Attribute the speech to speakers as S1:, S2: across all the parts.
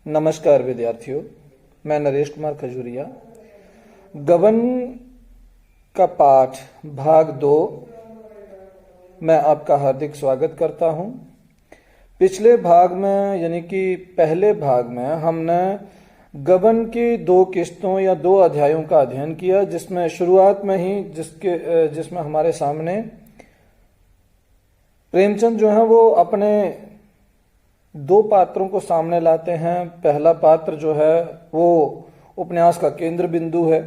S1: नमस्कार विद्यार्थियों, मैं नरेश कुमार खजूरिया। गबन का पाठ भाग 2 में आपका हार्दिक स्वागत करता हूं। पिछले भाग में यानी कि पहले भाग में हमने गबन की 2 किस्तों या 2 अध्यायों का अध्ययन किया, जिसमें शुरुआत में ही जिसमें हमारे सामने प्रेमचंद जो है वो अपने 2 पात्रों को सामने लाते हैं। पहला पात्र जो है वो उपन्यास का केंद्र बिंदु है,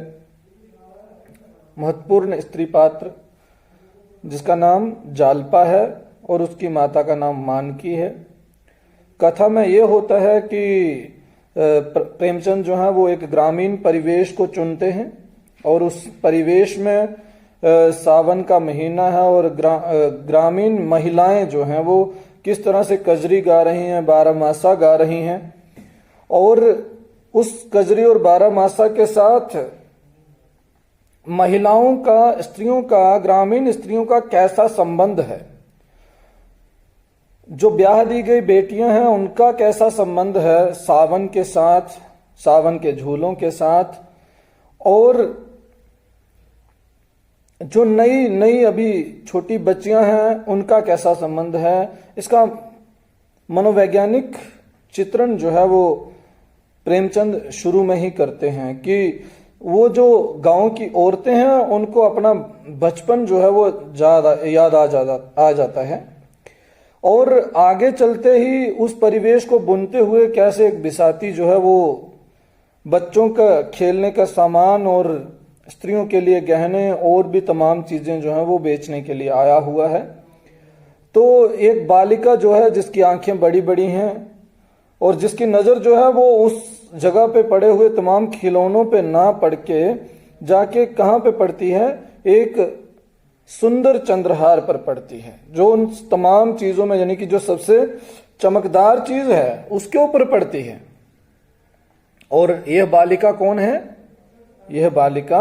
S1: महत्वपूर्ण स्त्री पात्र जिसका नाम जालपा है और उसकी माता का नाम मानकी है। कथा में यह होता है कि प्रेमचंद जो है वो एक ग्रामीण परिवेश को चुनते हैं और उस परिवेश में सावन का महीना है और ग्रामीण महिलाएं जो हैं वो किस तरह से कजरी गा रही हैं, 12 मासा गा रही हैं। और उस कजरी और 12 मासा के साथ महिलाओं का, स्त्रियों का, ग्रामीण स्त्रियों का कैसा संबंध है, जो ब्याह दी गई बेटियां हैं उनका कैसा संबंध है सावन के साथ, सावन के झूलों के साथ, और जो नई अभी छोटी बच्चियां हैं उनका कैसा संबंध है। इसका मनोवैज्ञानिक चित्रण जो है वो प्रेमचंद शुरू में ही करते हैं कि वो जो गांव की औरतें हैं उनको अपना बचपन जो है वो याद आ जाता है, और आगे चलते ही उस परिवेश को बुनते हुए कैसे एक बिसाती जो है वो बच्चों का खेलने का सामान और स्त्रियों के लिए गहने और भी तमाम चीजें जो हैं वो बेचने के लिए आया हुआ है। तो एक बालिका जो है जिसकी आंखें बड़ी बड़ी हैं और जिसकी नजर जो है वो उस जगह पे पड़े हुए तमाम खिलौनों पे ना पड़ के जाके कहां पे पड़ती है, एक सुंदर चंद्रहार पर पड़ती है, जो उन तमाम चीजों में यानी कि जो सबसे चमकदार चीज है उसके ऊपर पड़ती है। और यह बालिका कौन है? यह बालिका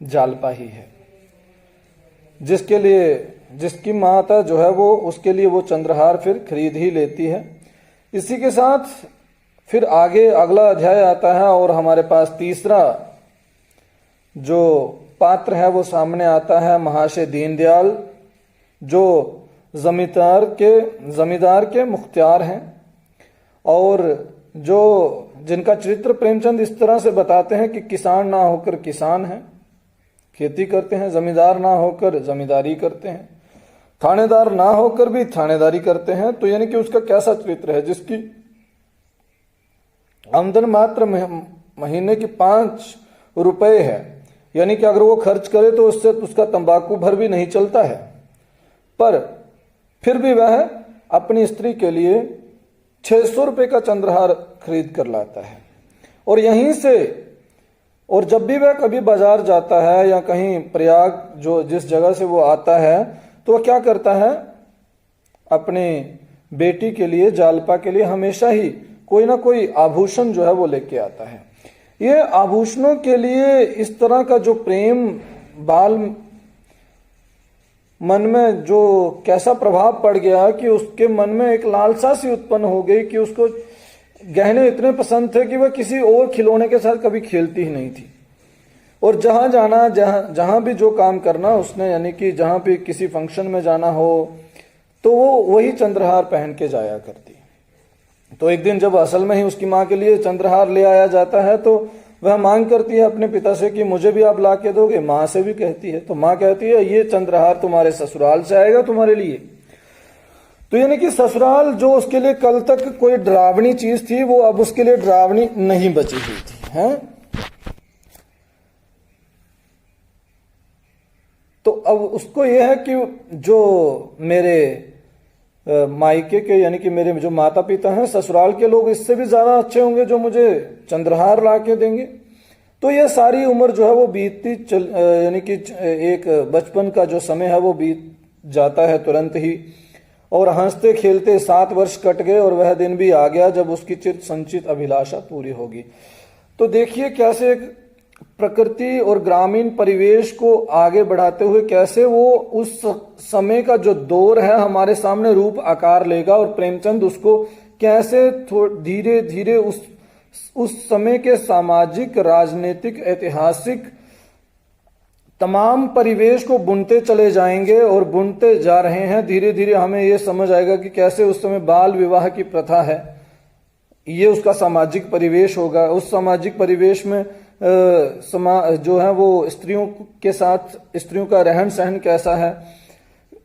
S1: जालपा ही है, जिसकी माता जो है वो उसके लिए वो चंद्रहार फिर खरीद ही लेती है। इसी के साथ फिर आगे अगला अध्याय आता है और हमारे पास तीसरा जो पात्र है वो सामने आता है, महाशय दीनदयाल, जो जमींदार के मुख्तियार हैं और जिनका चरित्र प्रेमचंद इस तरह से बताते हैं कि किसान ना होकर किसान हैं, खेती करते हैं, जमींदार ना होकर जमींदारी करते हैं, थानेदार ना होकर भी थानेदारी करते हैं। तो यानी कि उसका कैसा चरित्र है, जिसकी आमदन मात्र महीने की 5 रुपए है, यानी कि अगर वो खर्च करे तो उससे उसका तंबाकू भर भी नहीं चलता है, पर फिर भी वह अपनी स्त्री के लिए 600 रुपए का चंद्रहार खरीद कर लाता है। और यहीं से, और जब भी वह कभी बाजार जाता है या कहीं प्रयाग जो जिस जगह से वो आता है, तो वह क्या करता है, अपने बेटी के लिए, जालपा के लिए हमेशा ही कोई ना कोई आभूषण जो है वो लेके आता है। ये आभूषणों के लिए इस तरह का जो प्रेम बाल मन में जो कैसा प्रभाव पड़ गया कि उसके मन में एक लालसा सी उत्पन्न हो गई कि उसको गहने इतने पसंद थे कि वह किसी और खिलौने के साथ कभी खेलती ही नहीं थी। और जहां जाना, जहां भी जो काम करना उसने, यानी कि जहां भी किसी फंक्शन में जाना हो तो वो वही चंद्रहार पहन के जाया करती। तो एक दिन जब असल में ही उसकी माँ के लिए चंद्रहार ले आया जाता है तो वह मांग करती है अपने पिता से कि मुझे भी आप ला के दोगे। माँ से भी कहती है, तो माँ कहती है ये चंद्रहार तुम्हारे ससुराल से आएगा तुम्हारे लिए। तो यानी कि ससुराल जो उसके लिए कल तक कोई डरावनी चीज थी, वो अब उसके लिए डरावनी नहीं बची हुई थी, है? तो अब उसको यह है कि जो मेरे मायके के, यानी कि मेरे जो माता पिता हैं, ससुराल के लोग इससे भी ज्यादा अच्छे होंगे जो मुझे चंद्रहार ला के देंगे। तो ये सारी उम्र जो है वो बीतती यानी कि एक बचपन का जो समय है वो बीत जाता है तुरंत ही, और हंसते खेलते 7 वर्ष कट गए और वह दिन भी आ गया जब उसकी चिर संचित अभिलाषा पूरी होगी। तो देखिए कैसे प्रकृति और ग्रामीण परिवेश को आगे बढ़ाते हुए कैसे वो उस समय का जो दौर है हमारे सामने रूप आकार लेगा और प्रेमचंद उसको कैसे धीरे धीरे उस समय के सामाजिक, राजनीतिक, ऐतिहासिक तमाम परिवेश को बुनते चले जाएंगे और बुनते जा रहे हैं। धीरे धीरे हमें यह समझ आएगा कि कैसे उस समय बाल विवाह की प्रथा है, ये उसका सामाजिक परिवेश होगा। उस सामाजिक परिवेश में जो है वो स्त्रियों के साथ स्त्रियों का रहन सहन कैसा है,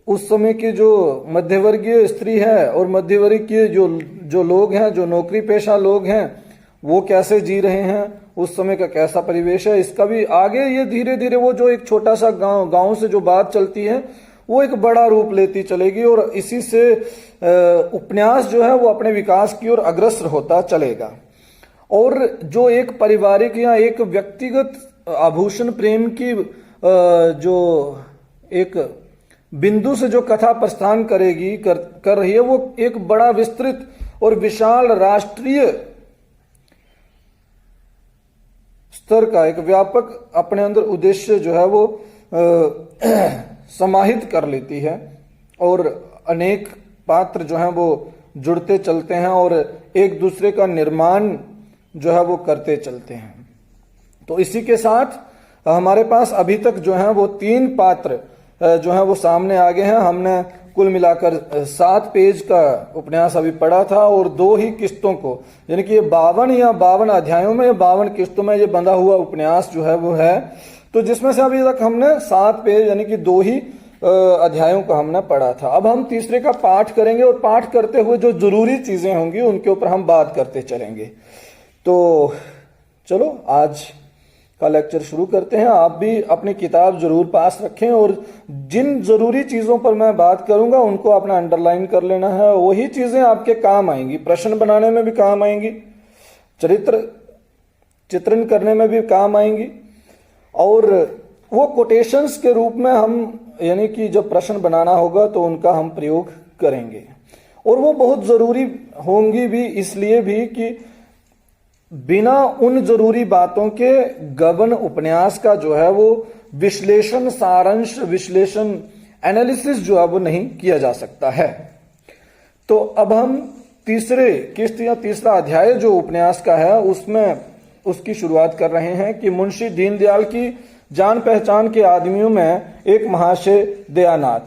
S1: उस समय की जो मध्यवर्गीय स्त्री है और मध्यवर्गीय जो लोग हैं, जो नौकरी पेशा लोग हैं, वो कैसे जी रहे हैं, उस समय का कैसा परिवेश है, इसका भी आगे ये धीरे धीरे वो जो एक छोटा सा गांव से जो बात चलती है वो एक बड़ा रूप लेती चलेगी और इसी से उपन्यास जो है वो अपने विकास की ओर अग्रसर होता चलेगा। और जो एक पारिवारिक या एक व्यक्तिगत आभूषण प्रेम की जो एक बिंदु से जो कथा प्रस्थान कर रही है, वो एक बड़ा विस्तृत और विशाल राष्ट्रीय स्तर का एक व्यापक अपने अंदर उद्देश्य जो है वो समाहित कर लेती है और अनेक पात्र जो हैं वो जुड़ते चलते हैं और एक दूसरे का निर्माण जो है वो करते चलते हैं। तो इसी के साथ हमारे पास अभी तक जो है वो 3 पात्र जो है वो सामने आ गए हैं। हमने कुल मिलाकर 7 पेज का उपन्यास अभी पढ़ा था और 2 ही किस्तों को, यानी कि ये 52 अध्यायों में, 52 किस्तों में ये बंधा हुआ उपन्यास जो है वो है। तो जिसमें से अभी तक हमने 7 पेज यानी कि 2 ही अध्यायों को हमने पढ़ा था। अब हम तीसरे का पाठ करेंगे और पाठ करते हुए जो जरूरी चीजें होंगी उनके ऊपर हम बात करते चलेंगे। तो चलो आज का लेक्चर शुरू करते हैं। आप भी अपनी किताब जरूर पास रखें और जिन जरूरी चीजों पर मैं बात करूंगा उनको अपना अंडरलाइन कर लेना है। वही चीजें आपके काम आएंगी, प्रश्न बनाने में भी काम आएंगी, चित्रण करने में भी काम आएंगी और वो कोटेशंस के रूप में हम यानी कि जब प्रश्न बनाना होगा तो उनका हम प्रयोग करेंगे। और वो बहुत जरूरी होंगी भी, इसलिए भी कि बिना उन जरूरी बातों के गबन उपन्यास का जो है वो विश्लेषण, सारांश, विश्लेषण, एनालिसिस जो है वो नहीं किया जा सकता है। तो अब हम तीसरे किस्त या तीसरा अध्याय जो उपन्यास का है उसमें उसकी शुरुआत कर रहे हैं कि मुंशी दीनदयाल की जान पहचान के आदमियों में एक महाशय दयानाथ।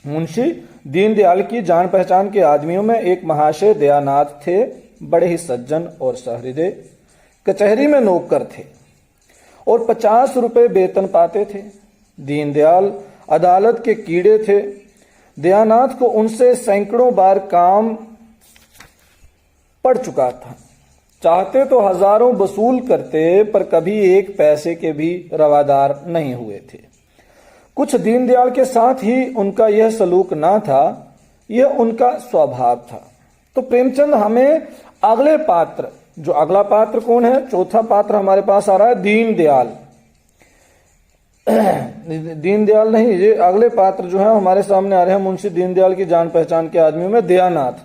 S1: मुंशी दीनदयाल की जान पहचान के आदमियों में एक महाशय दयानाथ थे। बड़े ही सज्जन और सहृदय, कचहरी में नौकर थे और 50 रुपए वेतन पाते थे। दीनदयाल अदालत के कीड़े थे। दयानाथ को उनसे सैकड़ों बार काम पड़ चुका था। चाहते तो हजारों वसूल करते, पर कभी एक पैसे के भी रवादार नहीं हुए थे। कुछ दीनदयाल के साथ ही उनका यह सलूक ना था, यह उनका स्वभाव था। तो प्रेमचंद हमें अगले पात्र, जो अगला पात्र कौन है, चौथा पात्र हमारे पास आ रहा है दीनदयाल। दीनदयाल नहीं, ये अगले पात्र जो है हमारे सामने आ रहे हैं मुंशी दीनदयाल की जान पहचान के आदमियों में दयानाथ।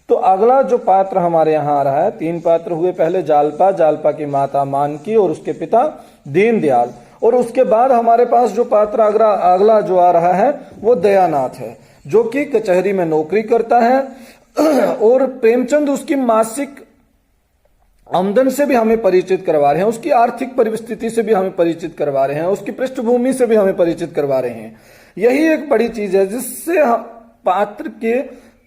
S1: तो अगला जो पात्र हमारे यहाँ आ रहा है, 3 पात्र हुए पहले जालपा, जालपा की माता मानकी और उसके पिता दीनदयाल, और उसके बाद हमारे पास जो पात्र अगला जो आ रहा है वो दयानाथ है, जो कि कचहरी में नौकरी करता है और प्रेमचंद उसकी मासिक आमदन से भी हमें परिचित करवा रहे हैं, उसकी आर्थिक परिस्थिति से भी हमें परिचित करवा रहे हैं, उसकी पृष्ठभूमि से भी हमें परिचित करवा रहे हैं। यही एक बड़ी चीज है जिससे पात्र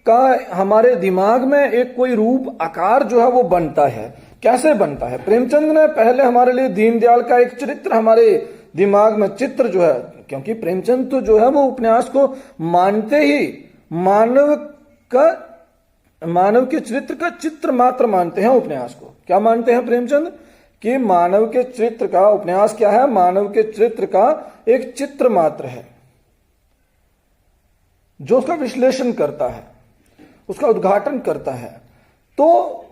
S1: का हमारे दिमाग में एक कोई रूप आकार जो है वो बनता है। कैसे बनता है? प्रेमचंद ने पहले हमारे लिए दीनदयाल का एक चरित्र हमारे दिमाग में, चित्र जो है, क्योंकि प्रेमचंद तो जो है वो उपन्यास को मानते ही मानव के चरित्र का चित्र मात्र मानते हैं। उपन्यास को क्या मानते हैं प्रेमचंद? कि मानव के चरित्र का, उपन्यास क्या है? मानव के चरित्र का एक चित्र मात्र है जो उसका विश्लेषण करता है, उसका उद्घाटन करता है। तो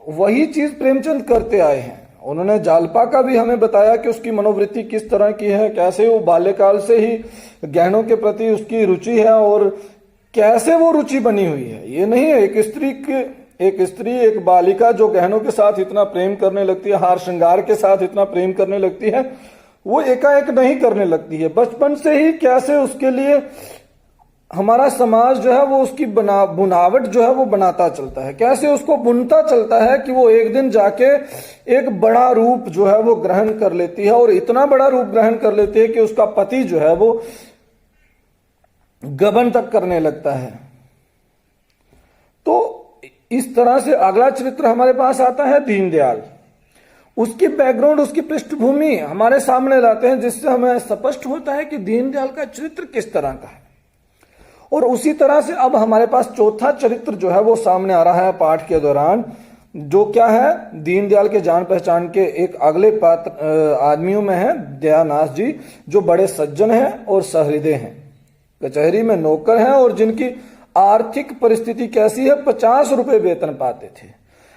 S1: वही चीज प्रेमचंद करते आए हैं। उन्होंने जालपा का भी हमें बताया कि उसकी मनोवृत्ति किस तरह की है, कैसे वो बाल्यकाल से ही गहनों के प्रति उसकी रुचि है और कैसे वो रुचि बनी हुई है। ये नहीं है एक स्त्री एक बालिका जो गहनों के साथ इतना प्रेम करने लगती है, हार श्रृंगार के साथ इतना प्रेम करने लगती है, वो एकाएक नहीं करने लगती है। बचपन से ही कैसे उसके लिए हमारा समाज जो है वो उसकी बुनावट जो है वो बनाता चलता है, कैसे उसको बुनता चलता है कि वो एक दिन जाके एक बड़ा रूप जो है वो ग्रहण कर लेती है, और इतना बड़ा रूप ग्रहण कर लेती है कि उसका पति जो है वो गबन तक करने लगता है। तो इस तरह से अगला चरित्र हमारे पास आता है दीनदयाल। उसकी बैकग्राउंड, उसकी पृष्ठभूमि हमारे सामने लाते हैं, जिससे हमें स्पष्ट होता है कि दीनदयाल का चरित्र किस तरह का है। और उसी तरह से अब हमारे पास चौथा चरित्र जो है वो सामने आ रहा है पाठ के दौरान, जो क्या है, दीनदयाल के जान पहचान के एक अगले पात्र आदमियों में है दयानाथ जी, जो बड़े सज्जन हैं और सहृदय हैं, कचहरी में नौकर हैं और जिनकी आर्थिक परिस्थिति कैसी है, 50 रुपए वेतन पाते थे।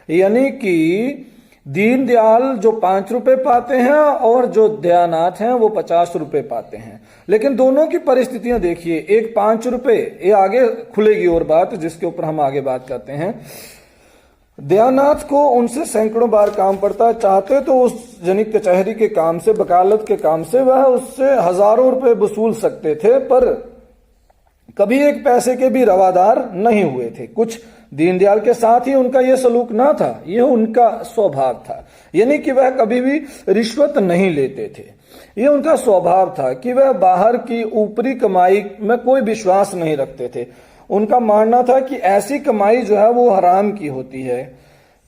S1: यानी कि दीनदयाल जो 5 रुपए पाते हैं और जो दयानाथ हैं वो 50 रुपए पाते हैं, लेकिन दोनों की परिस्थितियां देखिए। एक 5 रुपए, ये आगे खुलेगी और बात जिसके ऊपर हम आगे बात करते हैं। दयानाथ को उनसे सैकड़ों बार काम पड़ता, चाहते तो उस जनिक कचहरी के काम से, वकालत के काम से वह उससे हजारों रुपए वसूल सकते थे, पर कभी एक पैसे के भी रवादार नहीं हुए थे। कुछ दीनदयाल के साथ ही उनका यह सलूक ना था, यह उनका स्वभाव था। यानी कि वह कभी भी रिश्वत नहीं लेते थे, यह उनका स्वभाव था कि वह बाहर की ऊपरी कमाई में कोई विश्वास नहीं रखते थे। उनका मानना था कि ऐसी कमाई जो है वो हराम की होती है।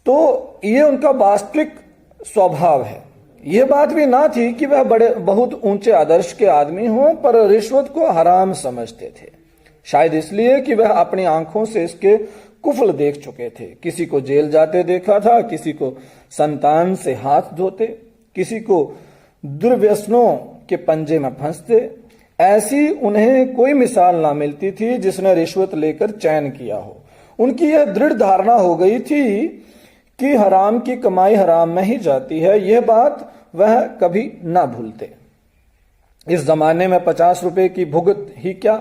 S1: तो ये उनका वास्तविक स्वभाव है। यह बात भी ना थी कि वह बड़े बहुत ऊंचे आदर्श के आदमी हों, पर रिश्वत को हराम समझते थे, शायद इसलिए कि वह अपनी आंखों से इसके कुफल देख चुके थे। किसी को जेल जाते देखा था, किसी को संतान से हाथ धोते, किसी को दुर्व्यसनों के पंजे में फंसते। ऐसी उन्हें कोई मिसाल ना मिलती थी जिसने रिश्वत लेकर चैन किया हो। उनकी यह दृढ़ धारणा हो गई थी कि हराम की कमाई हराम में ही जाती है। यह बात वह कभी ना भूलते। इस जमाने में 50 रुपए की भुगत ही क्या,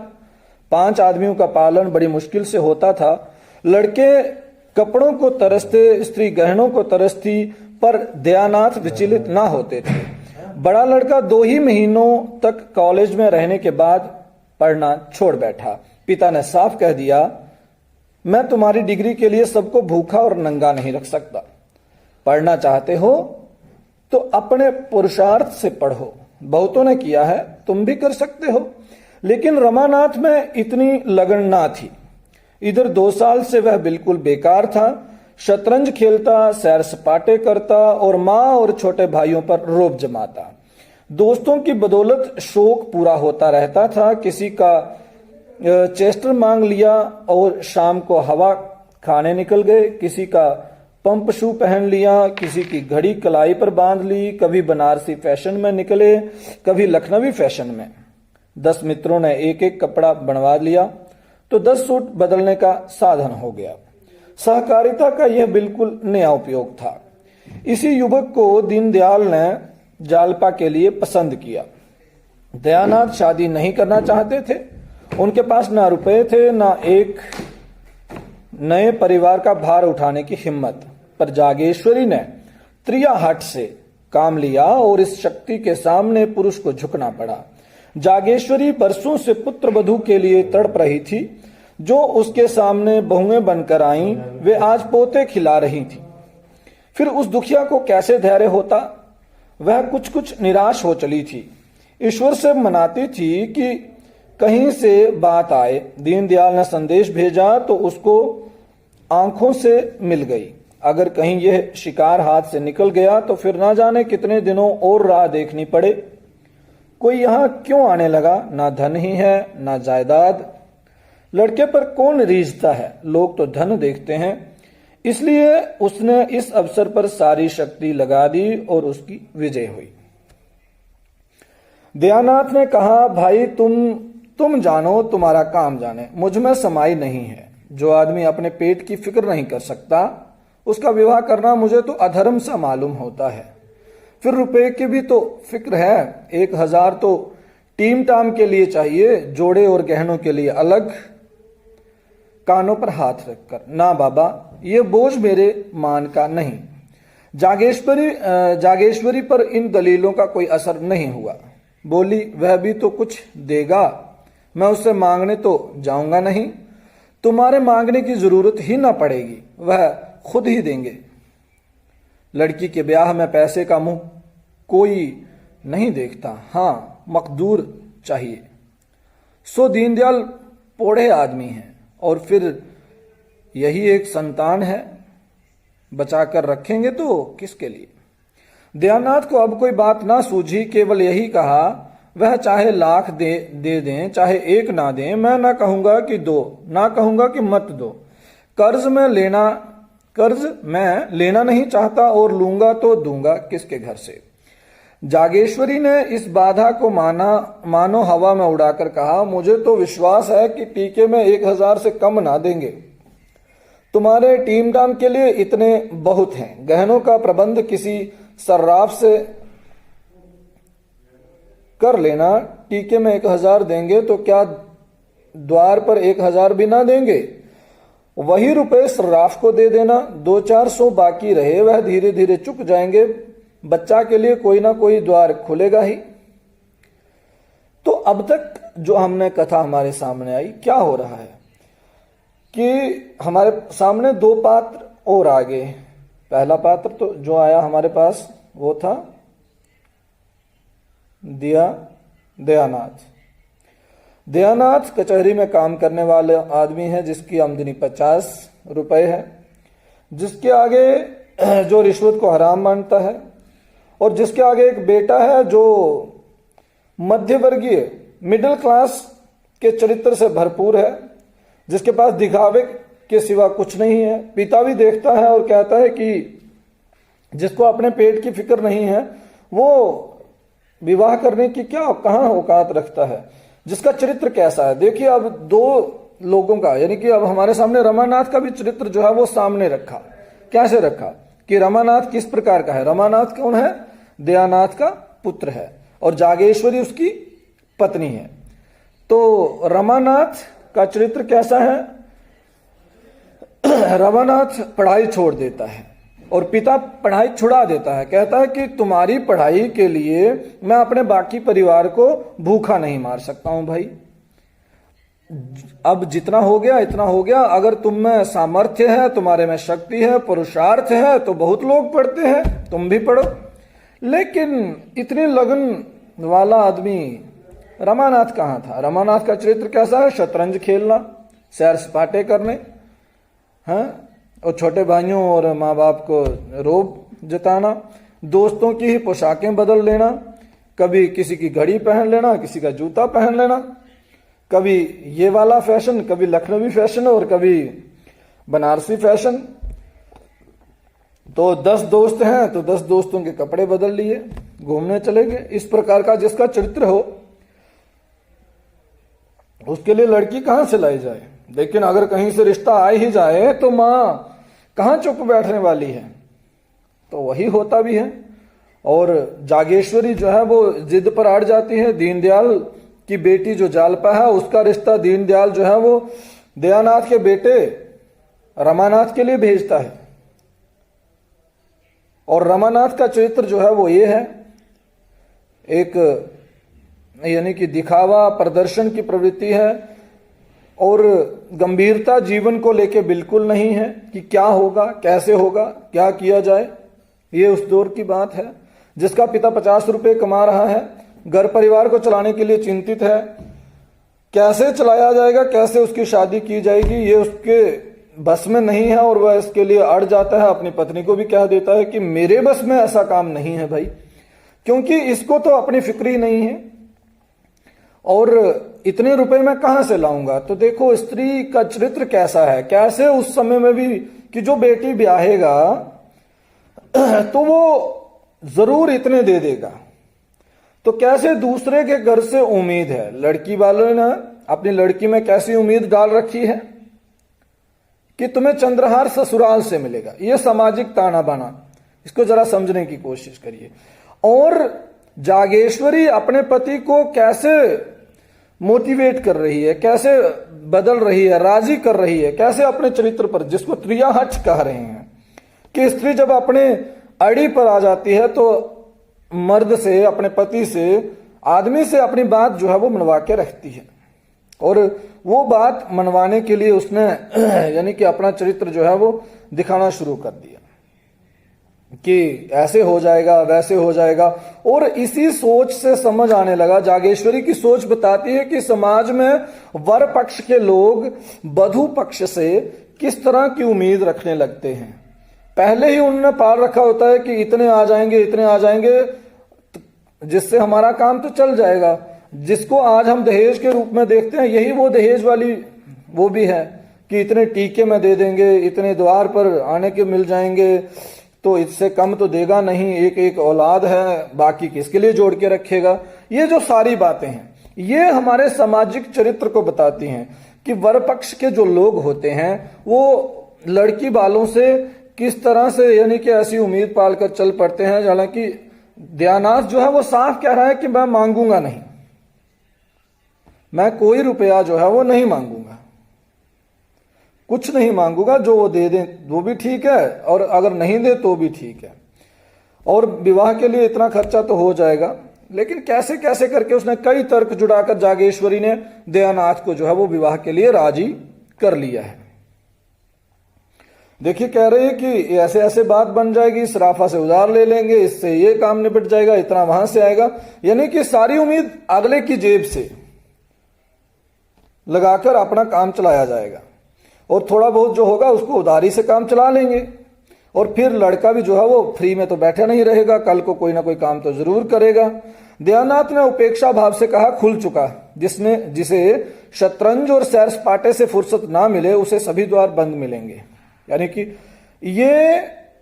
S1: 5 आदमियों का पालन बड़ी मुश्किल से होता था। लड़के कपड़ों को तरसते, स्त्री गहनों को तरसती, पर दयानाथ विचलित ना होते थे। बड़ा लड़का 2 ही महीनों तक कॉलेज में रहने के बाद पढ़ना छोड़ बैठा। पिता ने साफ कह दिया, मैं तुम्हारी डिग्री के लिए सबको भूखा और नंगा नहीं रख सकता। पढ़ना चाहते हो तो अपने पुरुषार्थ से पढ़ो, बहुतों ने किया है, तुम भी कर सकते हो। लेकिन रमानाथ में इतनी लगन ना थी। इधर 2 साल से वह बिल्कुल बेकार था। शतरंज खेलता, सैर सपाटे करता और माँ और छोटे भाइयों पर रोब जमाता। दोस्तों की बदौलत शौक पूरा होता रहता था। किसी का चेस्टर मांग लिया और शाम को हवा खाने निकल गए, किसी का पंप शू पहन लिया, किसी की घड़ी कलाई पर बांध ली, कभी बनारसी फैशन में निकले, कभी लखनवी फैशन में। 10 मित्रों ने एक एक कपड़ा बनवा लिया तो 10 सूट बदलने का साधन हो गया। सहकारिता का यह बिल्कुल नया उपयोग था। इसी युवक को दीनदयाल ने जालपा के लिए पसंद किया। दयानाथ शादी नहीं करना चाहते थे। उनके पास ना रुपए थे, ना एक नए परिवार का भार उठाने की हिम्मत। पर जागेश्वरी ने त्रियाहट से काम लिया और इस शक्ति के सामने पुरुष को झुकना पड़ा। जागेश्वरी बरसों से पुत्र वधू के लिए तड़प रही थी। जो उसके सामने बहुएं बनकर आईं, वे आज पोते खिला रही थी। फिर उस दुखिया को कैसे धैर्य होता। वह कुछ कुछ निराश हो चली थी। ईश्वर से मनाती थी कि कहीं से बात आए। दीनदयाल ने संदेश भेजा तो उसको आंखों से मिल गई। अगर कहीं यह शिकार हाथ से निकल गया तो फिर ना जाने कितने दिनों और राह देखनी पड़े। कोई यहां क्यों आने लगा, ना धन ही है ना जायदाद। लड़के पर कौन रीझता है, लोग तो धन देखते हैं। इसलिए उसने इस अवसर पर सारी शक्ति लगा दी और उसकी विजय हुई। दयानाथ ने कहा, भाई तुम जानो, तुम्हारा काम जाने, मुझ में समाई नहीं है। जो आदमी अपने पेट की फिक्र नहीं कर सकता, उसका विवाह करना मुझे तो अधर्म सा मालूम होता है। फिर रुपए की भी तो फिक्र है। 1000 तो टीम टाम के लिए चाहिए, जोड़े और गहनों के लिए अलग। कानों पर हाथ रखकर, ना बाबा, ये बोझ मेरे मान का नहीं। जागेश्वरी पर इन दलीलों का कोई असर नहीं हुआ। बोली, वह भी तो कुछ देगा। मैं उससे मांगने तो जाऊंगा नहीं, तुम्हारे मांगने की जरूरत ही ना पड़ेगी, वह खुद ही देंगे। लड़की के ब्याह में पैसे का मुंह कोई नहीं देखता, हाँ मकदूर चाहिए। सो दीनदयाल पोढ़े आदमी हैं और फिर यही एक संतान है, बचाकर रखेंगे तो किसके लिए। दयानाथ को अब कोई बात ना सूझी, केवल यही कहा, वह चाहे लाख दे दें, चाहे एक ना दें, मैं ना कहूंगा कि दो, ना कहूंगा कि मत दो। कर्ज मैं लेना नहीं चाहता और लूंगा तो दूंगा किसके घर से। जागेश्वरी ने इस बाधा को मानो हवा में उड़ाकर कहा, मुझे तो विश्वास है कि टीके में 1000 से कम ना देंगे। तुम्हारे टीम टाम के लिए इतने बहुत हैं। गहनों का प्रबंध किसी सर्राफ से कर लेना। टीके में 1000 देंगे तो क्या द्वार पर 1000 भी ना देंगे? वही रुपए सर्राफ को दे देना। 200-400 बाकी रहे, वह धीरे धीरे चुक जाएंगे। बच्चा के लिए कोई ना कोई द्वार खुलेगा ही। तो अब तक जो हमने कथा हमारे सामने आई, क्या हो रहा है कि हमारे सामने 2 पात्र और आ गए। पहला पात्र तो जो आया हमारे पास वो था दयानाथ। दयानाथ कचहरी में काम करने वाले आदमी है, जिसकी आमदनी 50 रुपए है, जिसके आगे जो रिश्वत को हराम मानता है, और जिसके आगे एक बेटा है जो मध्यवर्गीय मिडिल क्लास के चरित्र से भरपूर है, जिसके पास दिखावे के सिवा कुछ नहीं है। पिता भी देखता है और कहता है कि जिसको अपने पेट की फिक्र नहीं है वो विवाह करने की क्या कहां औकात रखता है। जिसका चरित्र कैसा है, देखिए अब 2 लोगों का, यानी कि अब हमारे सामने रमानाथ का भी चरित्र जो है वो सामने रखा। कैसे रखा कि रमानाथ किस प्रकार का है। रमानाथ कौन है? दयानाथ का पुत्र है और जागेश्वरी उसकी पत्नी है। तो रमानाथ का चरित्र कैसा है? रमानाथ पढ़ाई छोड़ देता है और पिता पढ़ाई छुड़ा देता है। कहता है कि तुम्हारी पढ़ाई के लिए मैं अपने बाकी परिवार को भूखा नहीं मार सकता हूं भाई। अब जितना हो गया इतना हो गया। अगर तुम में सामर्थ्य है, तुम्हारे में शक्ति है, पुरुषार्थ है, तो बहुत लोग पढ़ते हैं, तुम भी पढ़ो। लेकिन इतनी लगन वाला आदमी रमानाथ कहाँ था? रमानाथ का चरित्र कैसा है? शतरंज खेलना, सैर सपाटे करने, हाँ, और छोटे भाइयों और माँ बाप को रोब जताना, दोस्तों की ही पोशाकें बदल लेना, कभी किसी की घड़ी पहन लेना, किसी का जूता पहन लेना, कभी ये वाला फैशन, कभी लखनवी फैशन और कभी बनारसी फैशन। तो 10 दोस्त हैं तो 10 दोस्तों के कपड़े बदल लिए, घूमने चले गए। इस प्रकार का जिसका चरित्र हो उसके लिए लड़की कहां से लाई जाए। लेकिन अगर कहीं से रिश्ता आ ही जाए तो मां कहां चुप बैठने वाली है। तो वही होता भी है। और जागेश्वरी जो है वो जिद पर अड़ जाती है। दीनदयाल की बेटी जो जालपा है उसका रिश्ता दीनदयाल जो है वो दयानाथ के बेटे रमानाथ के लिए भेजता है। और रमानाथ का चरित्र जो है वो ये है, एक यानी कि दिखावा प्रदर्शन की प्रवृत्ति है और गंभीरता जीवन को लेके बिल्कुल नहीं है कि क्या होगा, कैसे होगा, क्या किया जाए। ये उस दौर की बात है। जिसका पिता 50 रुपए कमा रहा है, घर परिवार को चलाने के लिए चिंतित है, कैसे चलाया जाएगा, कैसे उसकी शादी की जाएगी, ये उसके बस में नहीं है और वह इसके लिए अड़ जाता है। अपनी पत्नी को भी कह देता है कि मेरे बस में ऐसा काम नहीं है भाई, क्योंकि इसको तो अपनी फिक्र ही नहीं है और इतने रुपए मैं कहां से लाऊंगा। तो देखो स्त्री का चरित्र कैसा है, कैसे उस समय में भी कि जो बेटी ब्याहेगा तो वो जरूर इतने दे देगा। तो कैसे दूसरे के घर से उम्मीद है। लड़की वालों ने अपनी लड़की में कैसी उम्मीद डाल रखी है कि तुम्हें चंद्रहार ससुराल से मिलेगा। यह सामाजिक ताना बाना, इसको जरा समझने की कोशिश करिए। और जागेश्वरी अपने पति को कैसे मोटिवेट कर रही है, कैसे बदल रही है, राजी कर रही है, कैसे अपने चरित्र पर, जिसको त्रियाहठ कह रहे हैं कि स्त्री जब अपने अड़ी पर आ जाती है तो मर्द से, अपने पति से, आदमी से अपनी बात जो है वो मनवा के रखती है। और वो बात मनवाने के लिए उसने यानी कि अपना चरित्र जो है वो दिखाना शुरू कर दिया कि ऐसे हो जाएगा, वैसे हो जाएगा। और इसी सोच से समझ आने लगा, जागेश्वरी की सोच बताती है कि समाज में वर पक्ष के लोग वधू पक्ष से किस तरह की उम्मीद रखने लगते हैं। पहले ही उन्होंने पाल रखा होता है कि इतने आ जाएंगे, इतने आ जाएंगे, जिससे हमारा काम तो चल जाएगा। जिसको आज हम दहेज के रूप में देखते हैं, यही वो दहेज वाली वो भी है कि इतने टीके में दे देंगे, इतने द्वार पर आने के मिल जाएंगे, तो इससे कम तो देगा नहीं, एक एक औलाद है, बाकी किसके लिए जोड़ के रखेगा। ये जो सारी बातें हैं ये हमारे सामाजिक चरित्र को बताती हैं कि वर पक्ष के जो लोग होते हैं वो लड़की वालों से किस तरह से यानी कि ऐसी उम्मीद पालकर चल पड़ते हैं। हालांकि दयानाथ जो है वो साफ कह रहा है कि मैं मांगूंगा नहीं, मैं कोई रुपया जो है वो नहीं मांगूंगा, कुछ नहीं मांगूंगा, जो वो दे दें वो भी ठीक है और अगर नहीं दे तो भी ठीक है, और विवाह के लिए इतना खर्चा तो हो जाएगा। लेकिन कैसे कैसे करके उसने कई तर्क जुड़ाकर जागेश्वरी ने दयानाथ को जो है वो विवाह के लिए राजी कर लिया है। देखिए कह रहे हैं कि ऐसे ऐसे बात बन जाएगी, सराफा से उधार ले लेंगे, इससे ये काम निपट जाएगा, इतना वहां से आएगा, यानी कि सारी उम्मीद अगले की जेब से लगाकर अपना काम चलाया जाएगा और थोड़ा बहुत जो होगा उसको उधारी से काम चला लेंगे। और फिर लड़का भी जो है वो फ्री में तो बैठा नहीं रहेगा, कल को कोई ना कोई काम तो जरूर करेगा। दयानाथ ने उपेक्षा भाव से कहा, खुल चुका, जिसे शतरंज और सैर सपाटे से फुर्सत ना मिले उसे सभी द्वार बंद मिलेंगे। यानी कि ये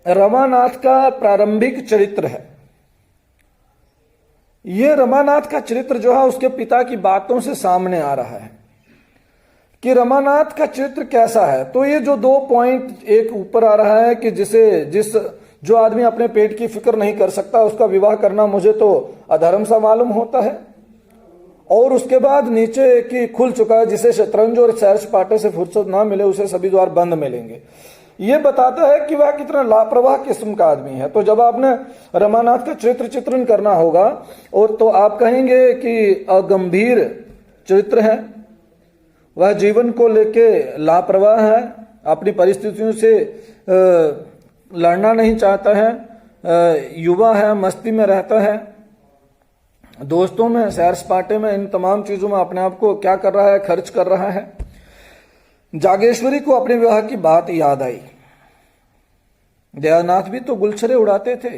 S1: रमानाथ का प्रारंभिक चरित्र है। ये रमानाथ का चरित्र जो है उसके पिता की बातों से सामने आ रहा है कि रमानाथ का चरित्र कैसा है। तो ये जो 2 पॉइंट एक ऊपर आ रहा है कि जो आदमी अपने पेट की फिक्र नहीं कर सकता उसका विवाह करना मुझे तो अधर्म सा मालूम होता है, और उसके बाद नीचे की खुल चुका है, जिसे शतरंज और सैर सपाटे से फुर्सत ना मिले उसे सभी द्वार बंद मिलेंगे। ये बताता है कि वह कितना लापरवाह किस्म का आदमी है। तो जब आपने रमानाथ का चरित्र चित्रण करना होगा और तो आप कहेंगे कि अगंभीर चरित्र है, वह जीवन को लेके लापरवाह है, अपनी परिस्थितियों से लड़ना नहीं चाहता है, युवा है, मस्ती में रहता है, दोस्तों में, सैर सपाटे में, इन तमाम चीजों में अपने आप को क्या कर रहा है, खर्च कर रहा है। जागेश्वरी को अपने विवाह की बात याद आई। दयानाथ भी तो गुलछरे उड़ाते थे,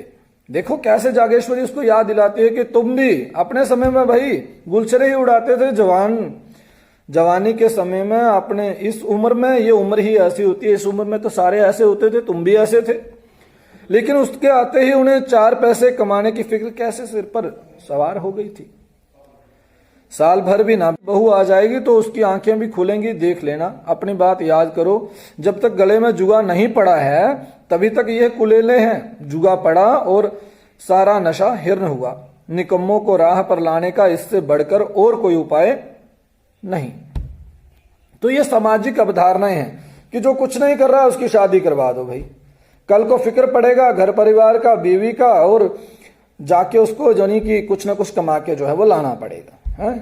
S1: देखो कैसे जागेश्वरी उसको याद दिलाती है कि तुम भी अपने समय में भाई गुलछरे ही उड़ाते थे। जवानी के समय में, अपने इस उम्र में, ये उम्र ही ऐसी होती है, इस उम्र में तो सारे ऐसे होते थे, तुम भी ऐसे थे। लेकिन उसके आते ही उन्हें 4 पैसे कमाने की फिक्र कैसे सिर पर सवार हो गई थी। साल भर भी ना बहू आ जाएगी तो उसकी आंखें भी खुलेंगी, देख लेना, अपनी बात याद करो। जब तक गले में जुआ नहीं पड़ा है तभी तक ये कुलेले हैं। जुआ पड़ा और सारा नशा हिरण हुआ। निकम्मों को राह पर लाने का इससे बढ़कर और कोई उपाय नहीं। तो ये सामाजिक अवधारणाएं हैं कि जो कुछ नहीं कर रहा उसकी शादी करवा दो भाई, कल को फिक्र पड़ेगा घर परिवार का, बीवी का, और जाके उसको जनी की कुछ ना कुछ कमा के जो है वो लाना पड़ेगा है।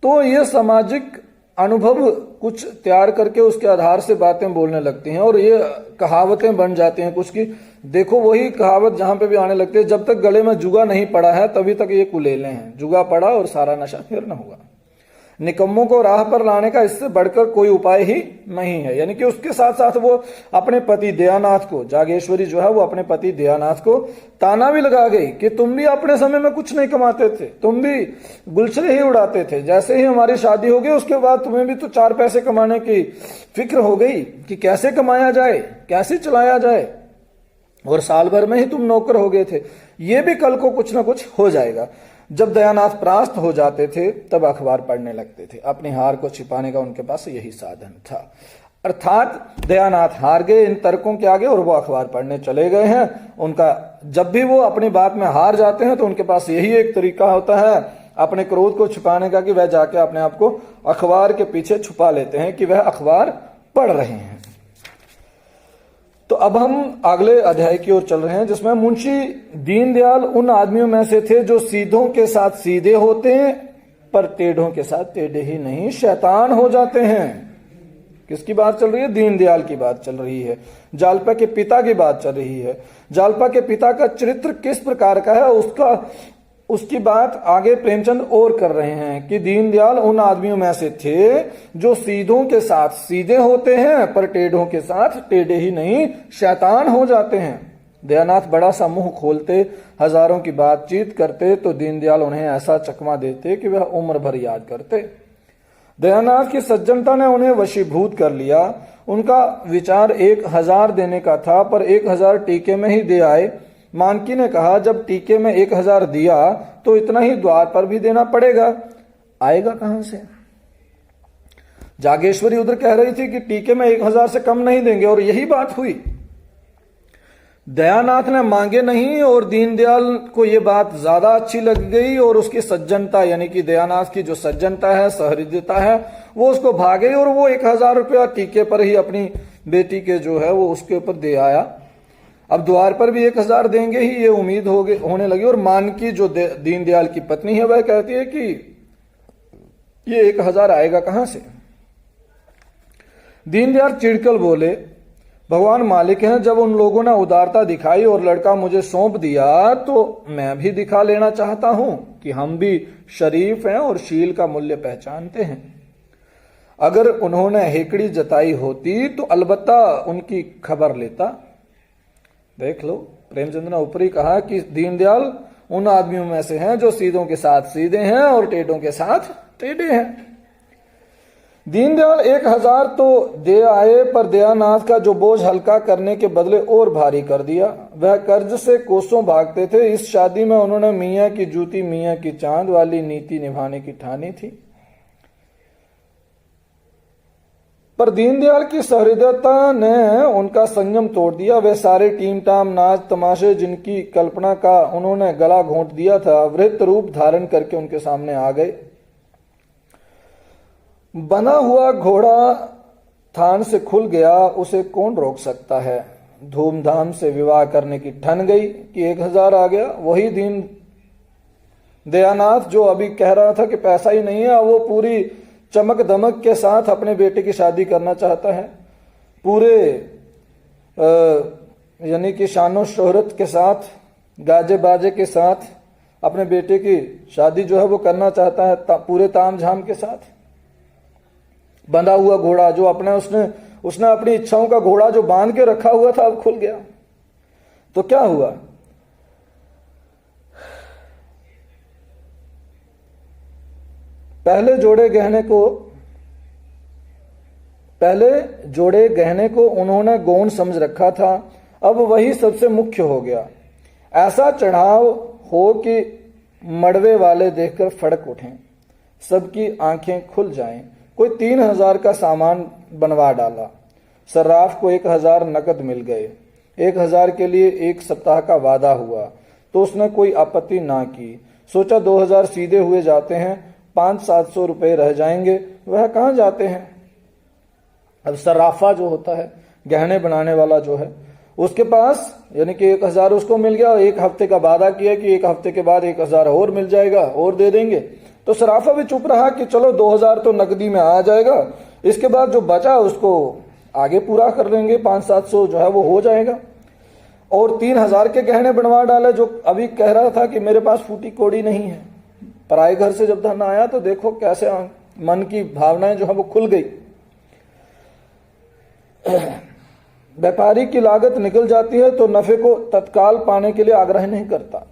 S1: तो ये सामाजिक अनुभव कुछ तैयार करके उसके आधार से बातें बोलने लगती हैं और ये कहावतें बन जाती हैं कुछ की। देखो वही कहावत जहां पे भी आने लगती है, जब तक गले में जुआ नहीं पड़ा है तभी तक ये कुलेले हैं। जुआ पड़ा और सारा नशा फिर न हुआ। निकम्मों को राह पर लाने का इससे बढ़कर कोई उपाय ही नहीं है। यानी कि उसके साथ साथ वो अपने पति दयानाथ को, जागेश्वरी जो है वो अपने पति दयानाथ को ताना भी लगा गई कि तुम भी अपने समय में कुछ नहीं कमाते थे, तुम भी गुलछरे ही उड़ाते थे। जैसे ही हमारी शादी हो गई उसके बाद तुम्हें भी तो 4 पैसे कमाने की फिक्र हो गई कि कैसे कमाया जाए, कैसे चलाया जाए, और साल भर में ही तुम नौकर हो गए थे। ये भी कल को कुछ ना कुछ हो जाएगा। जब दयानाथ परास्त हो जाते थे तब अखबार पढ़ने लगते थे। अपनी हार को छिपाने का उनके पास यही साधन था। अर्थात दयानाथ हार गए इन तर्कों के आगे और वो अखबार पढ़ने चले गए हैं। उनका जब भी वो अपनी बात में हार जाते हैं तो उनके पास यही एक तरीका होता है अपने क्रोध को छिपाने का कि वह जाके अपने आप को अखबार के पीछे छुपा लेते हैं कि वह अखबार पढ़ रहे हैं। तो अब हम अगले अध्याय की ओर चल रहे हैं जिसमें मुंशी दीनदयाल उन आदमियों में से थे जो सीधों के साथ सीधे होते हैं पर टेढ़ों के साथ टेढ़े ही नहीं शैतान हो जाते हैं। किसकी बात चल रही है? दीनदयाल की बात चल रही है, जालपा के पिता की बात चल रही है। जालपा के पिता का चरित्र किस प्रकार का है उसकी बात आगे प्रेमचंद और कर रहे हैं कि दीनदयाल उन आदमियों में से थे जो सीधों के साथ सीधे होते हैं पर टेढ़ों के साथ टेढ़े ही नहीं शैतान हो जाते हैं। दयानाथ बड़ा सा मुंह खोलते, हजारों की बातचीत करते तो दीनदयाल उन्हें ऐसा चकमा देते कि वह उम्र भर याद करते। दयानाथ की सज्जनता ने उन्हें वशीभूत कर लिया। उनका विचार 1000 देने का था पर 1000 टीके में ही दे आए। मानकी ने कहा जब टीके में 1000 दिया तो इतना ही द्वार पर भी देना पड़ेगा, आएगा कहां से? जागेश्वरी उधर कह रही थी कि टीके में 1000 से कम नहीं देंगे और यही बात हुई। दयानाथ ने मांगे नहीं और दीनदयाल को यह बात ज्यादा अच्छी लग गई और उसकी सज्जनता यानी कि दयानाथ की जो सज्जनता है, सहृदयता है, वो उसको भागे और वो 1000 रुपया टीके पर ही अपनी बेटी के जो है वो उसके ऊपर दे आया। अब द्वार पर भी 1000 देंगे ही ये उम्मीद होने लगी। और मानकी जो दीनदयाल की पत्नी है वह कहती है कि ये 1000 आएगा कहां से? दीनदयाल चिड़कल बोले, भगवान मालिक हैं, जब उन लोगों ने उदारता दिखाई और लड़का मुझे सौंप दिया तो मैं भी दिखा लेना चाहता हूं कि हम भी शरीफ हैं और शील का मूल्य पहचानते हैं। अगर उन्होंने हेकड़ी जताई होती तो अलबत्ता उनकी खबर लेता। देख लो, प्रेमचंद ने ऊपरी कहा कि दीनदयाल उन आदमियों में से हैं जो सीधों के साथ सीधे हैं और टेढ़ों के साथ टेढ़े हैं। दीनदयाल 1000 तो दे आए पर दयानाथ का जो बोझ हल्का करने के बदले और भारी कर दिया। वह कर्ज से कोसों भागते थे। इस शादी में उन्होंने मियाँ की जूती मियाँ की चांद वाली नीति निभाने की ठानी थी। पर दीनदयाल की सहृदयता ने उनका संयम तोड़ दिया। वे सारे टीम टाम नाच तमाशे जिनकी कल्पना का उन्होंने गला घोंट दिया था वृत्त रूप धारण करके उनके सामने आ गए। बना हुआ घोड़ा थान से खुल गया, उसे कौन रोक सकता है? धूमधाम से विवाह करने की ठन गई कि 1000 आ गया। वही दिन दयानाथ जो अभी कह रहा था कि पैसा ही नहीं है, वो पूरी चमक दमक के साथ अपने बेटे की शादी करना चाहता है। पूरे यानी कि शानो शोहरत के साथ, गाजे बाजे के साथ अपने बेटे की शादी जो है वो करना चाहता है, पूरे ताम झाम के साथ। बंधा हुआ घोड़ा जो उसने अपनी इच्छाओं का घोड़ा जो बांध के रखा हुआ था अब खुल गया। तो क्या हुआ? पहले जोड़े गहने को उन्होंने गौण समझ रखा था, अब वही सबसे मुख्य हो गया। ऐसा चढ़ाव हो कि मड़वे वाले देखकर फड़क उठें, सबकी आंखें खुल जाएं। कोई 3000 का सामान बनवा डाला। सर्राफ को 1000 नकद मिल गए। 1000 के लिए 1 सप्ताह का वादा हुआ तो उसने कोई आपत्ति ना की। सोचा 2000 सीधे हुए जाते हैं, 500-700 रुपए रह जाएंगे। वह कहाँ जाते हैं? अब सर्राफा जो होता है, गहने बनाने वाला जो है, उसके पास यानी कि 1000 उसको मिल गया और 1 हफ्ते का वादा किया कि 1 हफ्ते के बाद 1000 और मिल जाएगा और दे देंगे। तो सराफा भी चुप रहा कि चलो 2000 तो नकदी में आ जाएगा, इसके बाद जो बचा उसको आगे पूरा कर लेंगे, 500-700 जो है वो हो जाएगा। और 3000 के गहने बनवा डाले। जो अभी कह रहा था कि मेरे पास फूटी कोड़ी नहीं है, पराए घर से जब धन आया तो देखो कैसे मन की भावनाएं जो है वो खुल गई। व्यापारी की लागत निकल जाती है तो नफे को तत्काल पाने के लिए आग्रह नहीं करता।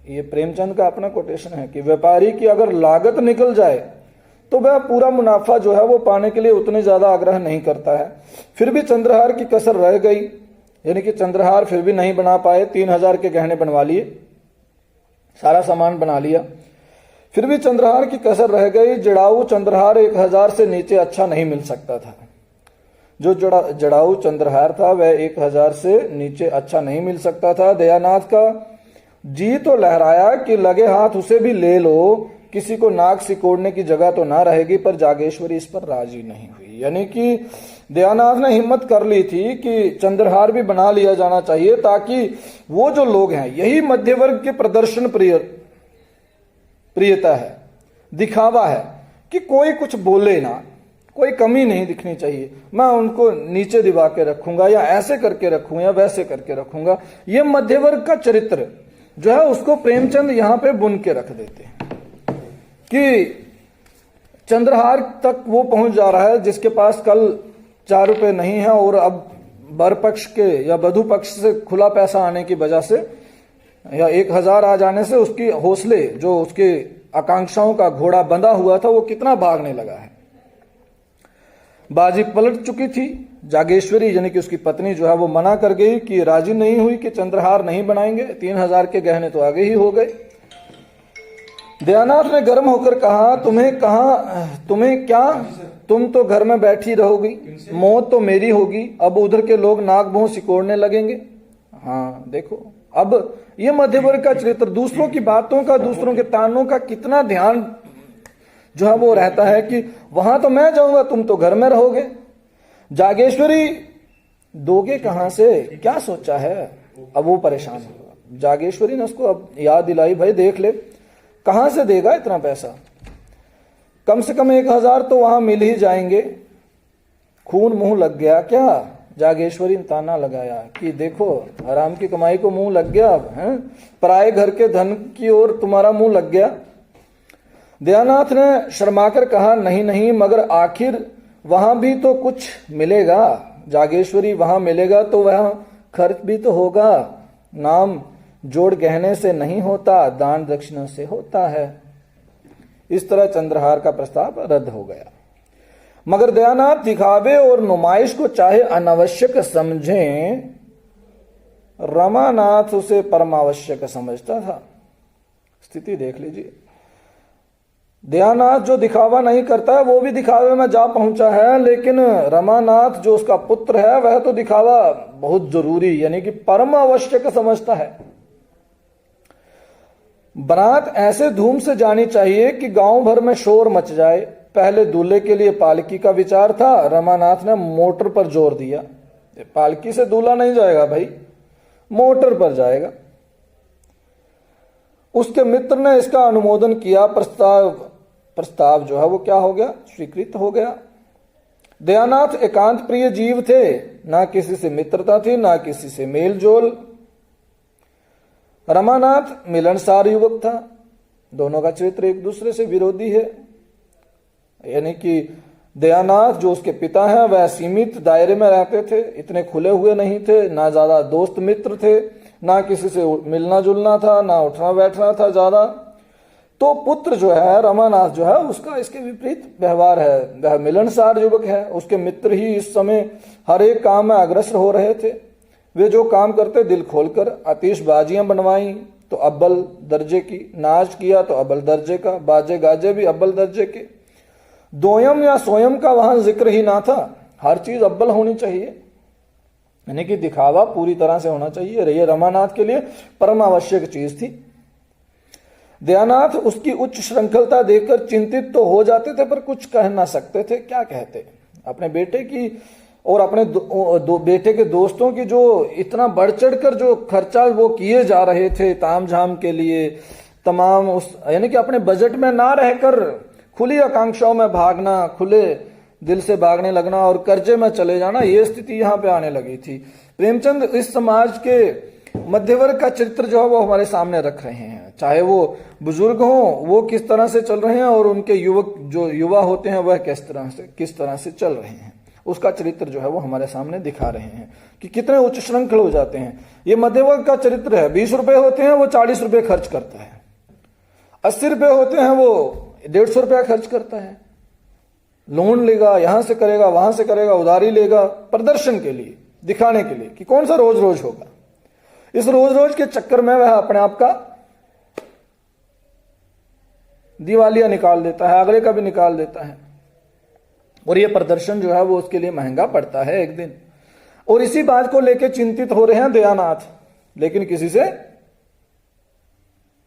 S1: ये प्रेमचंद का अपना कोटेशन है कि व्यापारी की अगर लागत निकल जाए तो वह पूरा मुनाफा जो है वो पाने के लिए उतने ज्यादा आग्रह नहीं करता है। फिर भी चंद्रहार की कसर रह गई, यानी कि चंद्रहार फिर भी नहीं बना पाए। 3000 के गहने बनवा लिए, सारा सामान बना लिया, फिर भी चंद्रहार की कसर रह गई। जड़ाऊ चंद्रहार 1000 से नीचे अच्छा नहीं मिल सकता था। जो जड़ाऊ चंद्रहार था वह 1000 से नीचे अच्छा नहीं मिल सकता था। दयानाथ का जी तो लहराया कि लगे हाथ उसे भी ले लो, किसी को नाक सिकोड़ने की जगह तो ना रहेगी, पर जागेश्वरी इस पर राजी नहीं हुई। यानी कि दयानाथ ने हिम्मत कर ली थी कि चंद्रहार भी बना लिया जाना चाहिए ताकि वो जो लोग हैं, यही मध्य वर्ग के प्रदर्शन प्रियता है। दिखावा है कि कोई कुछ बोले ना, कोई कमी नहीं दिखनी चाहिए, मैं उनको नीचे दिवा के रखूंगा या ऐसे करके रखूंगा या वैसे करके रखूंगा। ये मध्य वर्ग का चरित्र जो है उसको प्रेमचंद यहां पे बुन के रख देते हैं कि चंद्रहार तक वो पहुंच जा रहा है जिसके पास कल 4 रुपए नहीं है और अब वर पक्ष के या वधु पक्ष से खुला पैसा आने की वजह से या 1000 आ जाने से उसकी हौसले, जो उसके आकांक्षाओं का घोड़ा बंधा हुआ था, वो कितना भागने लगा है। बाजी पलट चुकी थी। जागेश्वरी यानी कि उसकी पत्नी जो है वो मना कर गई कि राजी नहीं हुई कि चंद्रहार नहीं बनाएंगे। 3000 के गहने तो आगे ही हो गए। दयानाथ ने गर्म होकर कहा, तुम्हें क्या, तुम तो घर में बैठी रहोगी, मौत तो मेरी होगी, अब उधर के लोग नाक मुंह सिकोड़ने लगेंगे। हाँ देखो, अब ये मध्य वर्ग का चरित्र, दूसरों की बातों का, दूसरों के तानों का कितना ध्यान जो है वो रहता है कि वहां तो मैं जाऊंगा, तुम तो घर में रहोगे। जागेश्वरी दोगे कहां से, क्या सोचा है, अब वो परेशान हुआ। जागेश्वरी ने उसको अब याद दिलाई, भाई देख ले कहां से देगा इतना पैसा, कम से कम 1000 तो वहां मिल ही जाएंगे। खून मुंह लग गया क्या, जागेश्वरी ने ताना लगाया कि देखो आराम की कमाई को मुंह लग गया, अब है पराए घर के धन की ओर तुम्हारा मुंह लग गया। दयानाथ ने शर्माकर कहा, नहीं नहीं, मगर आखिर वहां भी तो कुछ मिलेगा जागेश्वरी, वहां मिलेगा तो वहां खर्च भी तो होगा। नाम जोड़ गहने से नहीं होता, दान दक्षिणा से होता है। इस तरह चंद्रहार का प्रस्ताव रद्द हो गया। मगर दयानाथ दिखावे और नुमाइश को चाहे अनावश्यक समझें, रमानाथ उसे परमावश्यक समझता था। स्थिति देख लीजिए, दयानाथ जो दिखावा नहीं करता है वो भी दिखावे में जा पहुंचा है, लेकिन रमानाथ जो उसका पुत्र है वह तो दिखावा बहुत जरूरी यानी कि परम आवश्यक समझता है। बारात ऐसे धूम से जानी चाहिए कि गांव भर में शोर मच जाए। पहले दूल्हे के लिए पालकी का विचार था, रमानाथ ने मोटर पर जोर दिया। पालकी से दूल्हा नहीं जाएगा भाई, मोटर पर जाएगा। उसके मित्र ने इसका अनुमोदन किया। प्रस्ताव जो है वो क्या हो गया, स्वीकृत हो गया। दयानाथ एकांत प्रिय जीव थे, ना किसी से मित्रता थी ना किसी से मेल जोल। रमानाथ मिलनसार युवक था। दोनों का चरित्र एक दूसरे से विरोधी है, यानी कि दयानाथ जो उसके पिता हैं वह सीमित दायरे में रहते थे, इतने खुले हुए नहीं थे, ना ज्यादा दोस्त मित्र थे, ना किसी से मिलना जुलना था, ना उठना बैठना था ज्यादा। तो पुत्र जो है रमानाथ जो है उसका इसके विपरीत व्यवहार है, वह मिलनसार युवक है। उसके मित्र ही इस समय हर एक काम में अग्रसर हो रहे थे। वे जो काम करते दिल खोलकर, आतिशबाजियां बनवाई तो अव्वल दर्जे की, नाच किया तो अव्वल दर्जे का, बाजे गाजे भी अव्वल दर्जे के। दोयम या सोयम का वहां जिक्र ही ना था, हर चीज अव्वल होनी चाहिए, यानी कि दिखावा पूरी तरह से होना चाहिए। ये रमानाथ के लिए परम आवश्यक चीज थी। दयानाथ उसकी उच्च श्रृंखलता देखकर चिंतित तो हो जाते थे पर कुछ कह ना सकते थे। क्या कहते, अपने बेटे की और अपने बेटे के दोस्तों की जो इतना बढ़ चढ़कर जो खर्चा वो किए जा रहे थे तामझाम के लिए, तमाम उस यानी कि अपने बजट में ना रहकर खुली आकांक्षाओं में भागना, खुले दिल से भागने लगना और कर्जे में चले जाना, ये स्थिति यहाँ पे आने लगी थी। प्रेमचंद इस समाज के मध्य वर्ग का चरित्र जो है वो हमारे सामने रख रहे हैं। चाहे वो बुजुर्ग हों, वो किस तरह से चल रहे हैं और उनके युवक जो युवा होते हैं वह किस तरह से चल रहे हैं, उसका चरित्र जो है वो हमारे सामने दिखा रहे हैं कि कितने उच्च श्रृंखल हो जाते हैं। ये मध्य वर्ग का चरित्र है। 20 रुपए होते हैं वो 40 रुपए खर्च करता है, 80 रुपए होते हैं वो 150 रुपया खर्च करता है। लोन लेगा, यहां से करेगा वहां से करेगा, उधारी लेगा प्रदर्शन के लिए, दिखाने के लिए कि कौन सा रोज रोज होगा। इस रोज रोज के चक्कर में वह अपने आप का दिवालिया निकाल देता है, अगले का भी निकाल देता है और यह प्रदर्शन जो है वो उसके लिए महंगा पड़ता है एक दिन। और इसी बात को लेकर चिंतित हो रहे हैं दयानाथ, लेकिन किसी से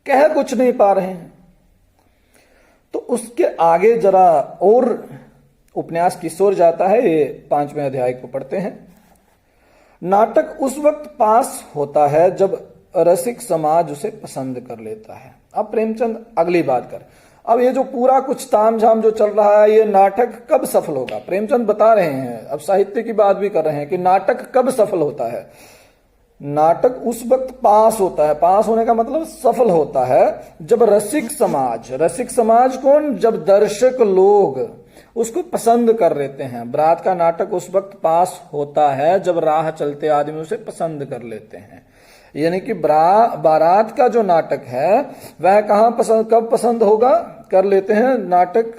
S1: कह कुछ नहीं पा रहे हैं। तो उसके आगे जरा और उपन्यास की ओर जाता है। ये 5वें अध्याय को पढ़ते हैं। नाटक उस वक्त पास होता है जब रसिक समाज उसे पसंद कर लेता है। अब प्रेमचंद अगली बात कर, अब ये जो पूरा कुछ तामझाम जो चल रहा है, ये नाटक कब सफल होगा? प्रेमचंद बता रहे हैं, अब साहित्य की बात भी कर रहे हैं कि नाटक कब सफल होता है। नाटक उस वक्त पास होता है, पास होने का मतलब सफल होता है, जब रसिक समाज कौन? जब दर्शक लोग उसको पसंद कर लेते हैं। बारात का नाटक उस वक्त पास होता है जब राह चलते आदमी उसे पसंद कर लेते हैं। यानी कि बारात का जो नाटक है वह कब पसंद होगा, कर लेते हैं नाटक?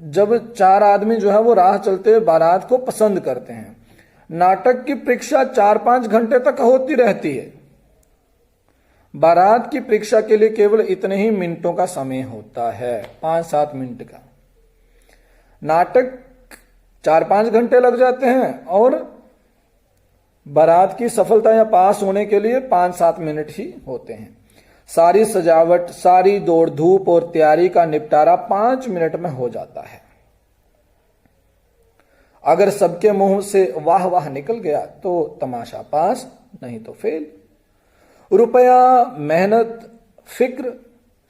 S1: जब चार आदमी जो है वो राह चलते बारात को पसंद करते हैं। नाटक की परीक्षा 4-5 घंटे तक होती रहती है। बारात की परीक्षा के लिए केवल इतने ही मिनटों का समय होता है, 5-7 मिनट का। नाटक 4-5 घंटे लग जाते हैं और बारात की सफलता या पास होने के लिए 5-7 मिनट ही होते हैं। सारी सजावट, सारी दौड़ धूप और तैयारी का निपटारा 5 मिनट में हो जाता है। अगर सबके मुंह से वाह वाह निकल गया तो तमाशा पास, नहीं तो फेल। रुपया, मेहनत, फिक्र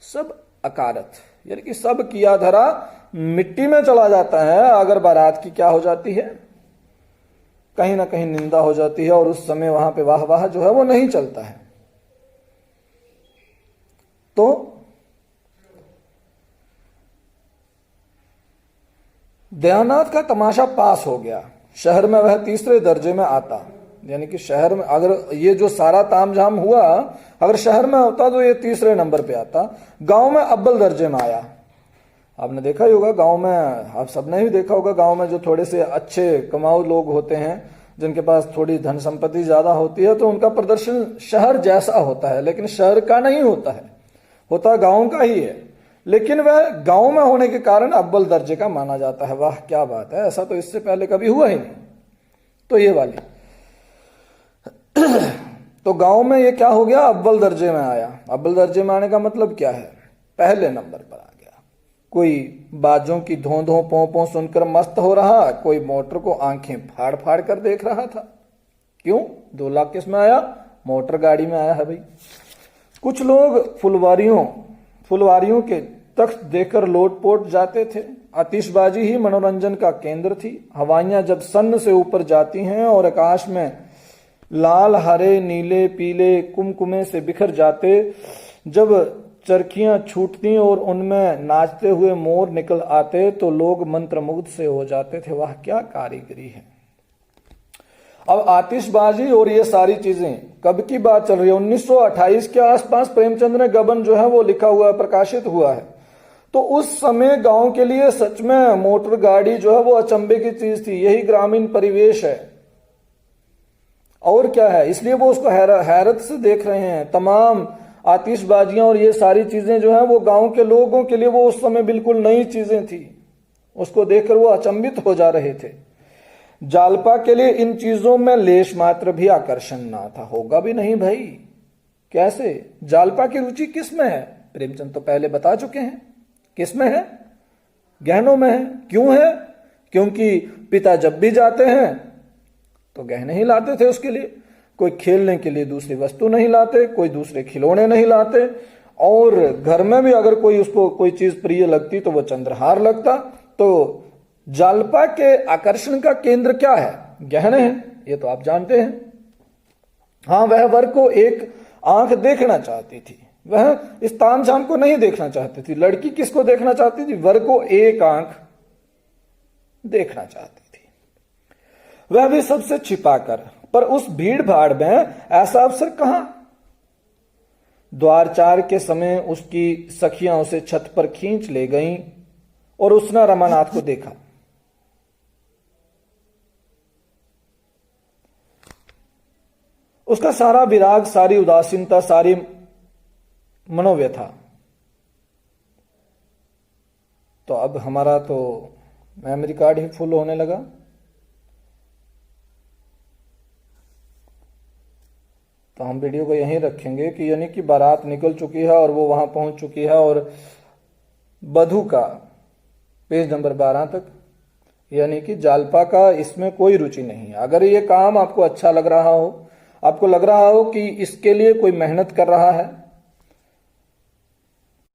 S1: सब अकारत, यानी कि सब किया धरा मिट्टी में चला जाता है अगर बारात की क्या हो जाती है, कहीं ना कहीं निंदा हो जाती है और उस समय वहां पे वाह वाह जो है वो नहीं चलता है। तो दयानाथ का तमाशा पास हो गया, शहर में वह तीसरे दर्जे में आता। यानी कि शहर में अगर ये जो सारा तामझाम हुआ अगर शहर में होता तो ये तीसरे नंबर पे आता। गांव में अव्वल दर्जे में आया। आपने देखा ही होगा गांव में, आप सबने भी देखा होगा गांव में जो थोड़े से अच्छे कमाऊ लोग होते हैं, जिनके पास थोड़ी धन संपत्ति ज्यादा होती है, तो उनका प्रदर्शन शहर जैसा होता है, लेकिन शहर का नहीं होता है, होता गांव का ही है। लेकिन वह गांव में होने के कारण अव्वल दर्जे का माना जाता है। वाह क्या बात है, ऐसा तो इससे पहले कभी हुआ ही नहीं। तो ये वाली तो गांव में ये क्या हो गया, अव्वल दर्जे में आया। अव्वल दर्जे में आने का मतलब क्या है, पहले नंबर पर आ गया। कोई बाजों की धों धों पों पों सुनकर मस्त हो रहा, कोई मोटर को आंखें फाड़ फाड़ कर देख रहा था। क्यों? 2 लाख किस में आया? मोटर गाड़ी में आया है भाई। कुछ लोग फुलवारियों के तख्त देकर लोटपोट जाते थे। आतिशबाजी ही मनोरंजन का केंद्र थी। हवाइयां जब सन्न से ऊपर जाती हैं और आकाश में लाल, हरे, नीले, पीले कुमकुमे से बिखर जाते, जब चरखियां छूटती और उनमें नाचते हुए मोर निकल आते तो लोग मंत्रमुग्ध से हो जाते थे। वाह क्या कारीगरी है। अब आतिशबाजी और ये सारी चीजें कब की बात चल रही है? 1928 के आसपास प्रेमचंद ने गबन जो है वो लिखा हुआ है, प्रकाशित हुआ है। तो उस समय गांव के लिए सच में मोटर गाड़ी जो है वो अचंभे की चीज थी। यही ग्रामीण परिवेश है और क्या है, इसलिए वो उसको हैरत से देख रहे हैं। तमाम आतिशबाजियां और ये सारी चीजें जो है वो गांव के लोगों के लिए वो उस समय बिल्कुल नई चीजें थी। उसको देखकर वो अचंभित हो जा रहे थे। जालपा के लिए इन चीजों में लेश मात्र भी आकर्षण ना था, होगा भी नहीं भाई। कैसे? जालपा की रुचि किस में है? प्रेमचंद तो पहले बता चुके हैं किस में है, गहनों में है। क्यों है? क्योंकि पिता जब भी जाते हैं तो गहने ही लाते थे उसके लिए। कोई खेलने के लिए दूसरी वस्तु नहीं लाते, कोई दूसरे खिलौने नहीं लाते, और घर में भी अगर कोई उसको कोई चीज प्रिय लगती तो वो चंद्रहार लगता। तो जालपा के आकर्षण का केंद्र क्या है? गहने हैं, ये तो आप जानते हैं। हाँ, वह वर को एक आंख देखना चाहती थी, वह इस तामझाम को नहीं देखना चाहती थी। लड़की किसको देखना चाहती थी? वर को एक आंख देखना चाहती थी, वह भी सबसे छिपाकर। पर उस भीड़ भाड़ में ऐसा अवसर कहां? द्वारचार के समय उसकी सखियां उसे छत पर खींच ले गईं और उसने रमानाथ को देखा। उसका सारा विराग, सारी उदासीनता, सारी मनोव्यथा। तो अब हमारा तो मेमोरी कार्ड ही फुल होने लगा। तो हम वीडियो को यहीं रखेंगे कि यानी कि बारात निकल चुकी है और वो वहां पहुंच चुकी है, और बधू का पेज नंबर 12 तक, यानी कि जालपा का इसमें कोई रुचि नहीं है। अगर ये काम आपको अच्छा लग रहा हो, आपको लग रहा हो कि इसके लिए कोई मेहनत कर रहा है,